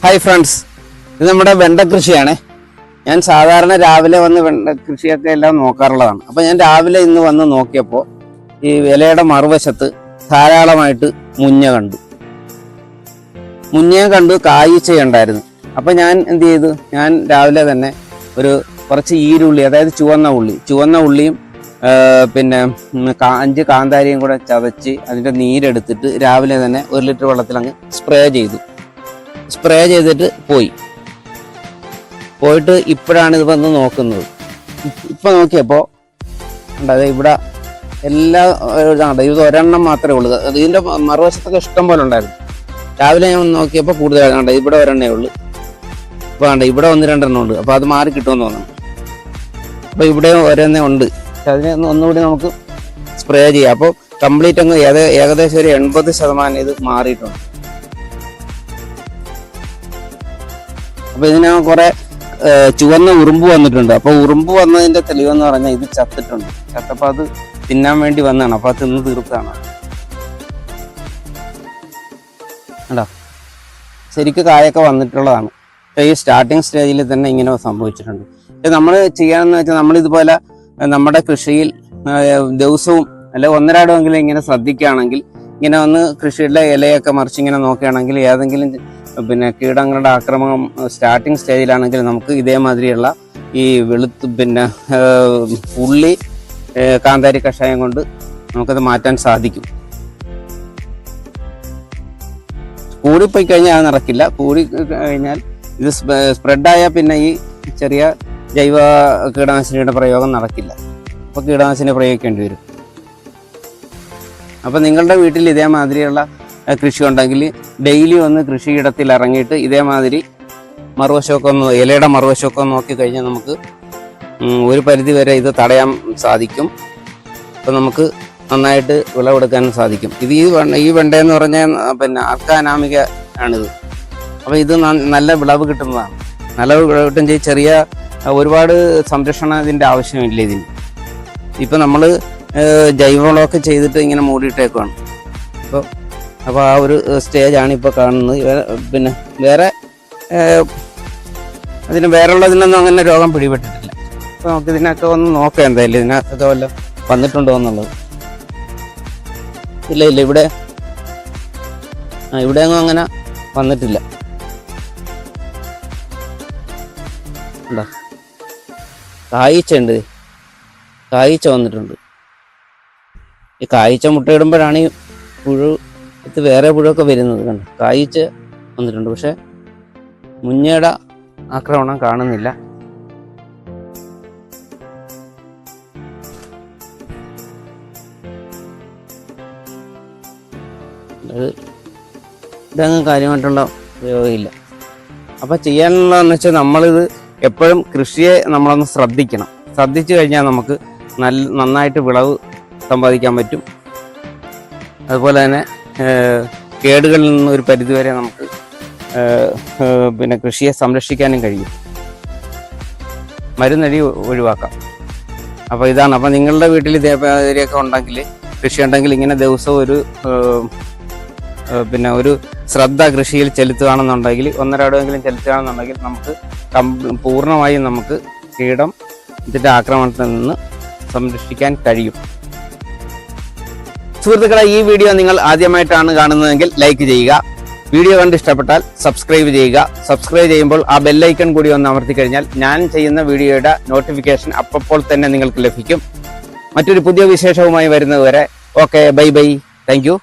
Hi friends, ഇത് നമ്മുടെ വെണ്ട കൃഷിയാണ്. ഞാൻ സാധാരണ രാവിലെ വന്ന് വെണ്ട കൃഷിയൊക്കെ എല്ലാം നോക്കാറുള്ളതാണ്. അപ്പോൾ ഞാൻ രാവിലെ ഇന്ന് വന്ന് നോക്കിയപ്പോൾ ഈ ഇലയുടെ മറുവശത്ത് ധാരാളമായിട്ട് മുഞ്ഞ കണ്ടു, കായ്ച്ചയുണ്ടായിരുന്നു. അപ്പോൾ ഞാൻ എന്ത് ചെയ്തു, ഞാൻ രാവിലെ തന്നെ കുറച്ച് ഈരുള്ളി, അതായത് ചുവന്ന ഉള്ളിയും പിന്നെ 5 കാന്താരിയും കൂടെ ചതച്ച് അതിൻ്റെ നീരെടുത്തിട്ട് രാവിലെ തന്നെ 1 ലിറ്റർ വെള്ളത്തിൽ അങ്ങ് സ്പ്രേ ചെയ്തിട്ട് പോയിട്ട് ഇപ്പോഴാണ് ഇത് വന്ന് നോക്കുന്നത്. ഇപ്പം നോക്കിയപ്പോൾ അതായത് ഇവിടെ എല്ലാ ഇത് ഒരെണ്ണം മാത്രമേ ഉള്ളൂ. ഇതിൻ്റെ മറുവശത്തൊക്കെ ഇഷ്ടം പോലെ ഉണ്ടായിരുന്നു. രാവിലെ ഞാൻ നോക്കിയപ്പോൾ കൂടുതലാണ്. ഇവിടെ ഒരെണ്ണേ ഉള്ളൂ. ഇപ്പോൾ ഇവിടെ 1-2 ഉണ്ട്. അപ്പോൾ അത് മാറി കിട്ടുമെന്ന് തോന്നുന്നു. അപ്പോൾ ഇവിടെ ഒരെണ്ണേ ഉണ്ട്. അതിനെ ഒന്നുകൂടി നമുക്ക് സ്പ്രേ ചെയ്യാം. അപ്പോൾ കംപ്ലീറ്റ് അങ്ങ് ഏകദേശം ഒരു 80% ഇത് മാറിയിട്ടുണ്ട്. അപ്പോൾ ഇതിന് കുറെ ചുവന്ന ഉറുമ്പ് വന്നിട്ടുണ്ട്. അപ്പോൾ ഉറുമ്പ് വന്നതിന്റെ തെളിവെന്ന് പറഞ്ഞാൽ ഇത് ചത്തപ്പോൾ അത് തിന്നാൻ വേണ്ടി വന്നതാണ്. അപ്പോൾ അത് തിന്ന് തീർത്താണ്. കണ്ടോ, ശരിക്കും കായൊക്കെ വന്നിട്ടുള്ളതാണ്. പക്ഷേ ഈ സ്റ്റാർട്ടിങ് സ്റ്റേജിൽ തന്നെ ഇങ്ങനെ സംഭവിച്ചിട്ടുണ്ട്. നമ്മൾ ചെയ്യാമെന്ന് വെച്ചാൽ നമ്മളിതുപോലെ നമ്മുടെ കൃഷിയിൽ ദിവസവും അല്ലെ 1-2 ഇങ്ങനെ ശ്രദ്ധിക്കുകയാണെങ്കിൽ, ഇങ്ങനെ ഒന്ന് കൃഷിയുടെ ഇലയൊക്കെ മറിച്ച് ഇങ്ങനെ നോക്കുകയാണെങ്കിൽ ഏതെങ്കിലും കീടങ്ങളുടെ ആക്രമണം സ്റ്റാർട്ടിങ് സ്റ്റേജിലാണെങ്കിൽ നമുക്ക് ഇതേമാതിരിയുള്ള ഈ ഉള്ളി കാന്താരി കഷായം കൊണ്ട് നമുക്കത് മാറ്റാൻ സാധിക്കും. കൂടിപ്പോയി കഴിഞ്ഞാൽ അത് നടക്കില്ല. കൂടി കഴിഞ്ഞാൽ ഇത് സ്പ്രെഡായാൽ പിന്നെ ഈ ചെറിയ ജൈവ കീടനാശിനിയുടെ പ്രയോഗം നടക്കില്ല. അപ്പോൾ കീടനാശിനി പ്രയോഗിക്കേണ്ടി വരും. അപ്പോൾ നിങ്ങളുടെ വീട്ടിൽ ഇതേമാതിരിയുള്ള കൃഷി ഉണ്ടെങ്കിൽ ഡെയിലി ഒന്ന് കൃഷിയിടത്തിൽ ഇറങ്ങിയിട്ട് ഇതേമാതിരി ഇലയുടെ മറുവശമൊക്കെ നോക്കിക്കഴിഞ്ഞാൽ നമുക്ക് ഒരു പരിധി വരെ ഇത് തടയാൻ സാധിക്കും. അപ്പോൾ നമുക്ക് നന്നായിട്ട് വിളവെടുക്കാനും സാധിക്കും. ഇത് ഈ വെണ്ടയെന്ന് പറഞ്ഞാൽ അർക്കാനാമിക ആണിത്. അപ്പോൾ ഇത് നല്ല വിളവ് കിട്ടുന്നതാണ്. നല്ല വിളവ് കിട്ടും ചെയ്യും. ചെറിയ ഒരുപാട് സംരക്ഷണം ഇതിൻ്റെ ആവശ്യമില്ല ഇതിന്. ഇപ്പം നമ്മൾ ജൈവവളമൊക്കെ ചെയ്തിട്ട് ഇങ്ങനെ മൂടിയിട്ടേക്കുവാണ്. അപ്പോൾ ആ ഒരു സ്റ്റേജാണ് ഇപ്പോൾ കാണുന്നത്. വേറെയുള്ളതിനൊന്നും അങ്ങനെ രോഗം പിടിപെട്ടിട്ടില്ല. അപ്പോൾ നമുക്ക് ഇതിനൊക്കെ ഒന്ന് നോക്കാം എന്തായാലും ഇതിനകത്തൊക്കെ വല്ലതും വന്നിട്ടുണ്ടോ എന്നുള്ളത്. ഇല്ല ഇവിടെയൊന്നും അങ്ങനെ വന്നിട്ടില്ല. ഉണ്ടോ, കായ്ച്ച വന്നിട്ടുണ്ട്. ഈ കായ്ച്ച മുട്ടയിടുമ്പോഴാണ് ഈ വേറെ പുഴുവൊക്കെ വരുന്നത്. കണ്ടു, കായ്ച്ച വന്നിട്ടുണ്ട്. പക്ഷെ മുഞ്ഞയുടെ ആക്രമണം കാണുന്നില്ല. ഇതങ്ങ് കാര്യമായിട്ടുള്ള ഉപയോഗമില്ല. അപ്പം ചെയ്യാനുള്ളതെന്ന് വെച്ചാൽ നമ്മളിത് എപ്പോഴും കൃഷിയെ നമ്മളൊന്ന് ശ്രദ്ധിച്ചു കഴിഞ്ഞാൽ നമുക്ക് നന്നായിട്ട് വിളവ് സമ്പാദിക്കാൻ പറ്റും. അതുപോലെ തന്നെ കേടുകളിൽ നിന്ന് ഒരു പരിധിവരെ നമുക്ക് കൃഷിയെ സംരക്ഷിക്കാനും കഴിയും. മരുന്നടി ഒഴിവാക്കാം. അപ്പോൾ ഇതാണ്. അപ്പോൾ നിങ്ങളുടെ വീട്ടിൽ ഇതേമാതിരിയൊക്കെ ഉണ്ടെങ്കിൽ, കൃഷി ഉണ്ടെങ്കിൽ ഇങ്ങനെ ദിവസവും ഒരു ശ്രദ്ധ കൃഷിയിൽ ചെലുത്തുകയാണെന്നുണ്ടെങ്കിൽ 1-2 ചെലുത്തുകയാണെന്നുണ്ടെങ്കിൽ നമുക്ക് പൂർണ്ണമായും നമുക്ക് ഇതിൻ്റെ ആക്രമണത്തിൽ നിന്ന് സംരക്ഷിക്കാൻ കഴിയും. സുഹൃത്തുക്കളെ, ഈ വീഡിയോ നിങ്ങൾ ആദ്യമായിട്ടാണ് കാണുന്നതെങ്കിൽ ലൈക്ക് ചെയ്യുക. വീഡിയോ കണ്ട് ഇഷ്ടപ്പെട്ടാൽ സബ്സ്ക്രൈബ് ചെയ്യുക. സബ്സ്ക്രൈബ് ചെയ്യുമ്പോൾ ആ ബെല്ലൈക്കൺ കൂടി ഒന്ന് അമർത്തി കഴിഞ്ഞാൽ ഞാൻ ചെയ്യുന്ന വീഡിയോയുടെ നോട്ടിഫിക്കേഷൻ അപ്പോൾ തന്നെ നിങ്ങൾക്ക് ലഭിക്കും. മറ്റൊരു പുതിയ വിശേഷവുമായി വരുന്നതുവരെ ഓക്കെ, ബൈ. Thank you.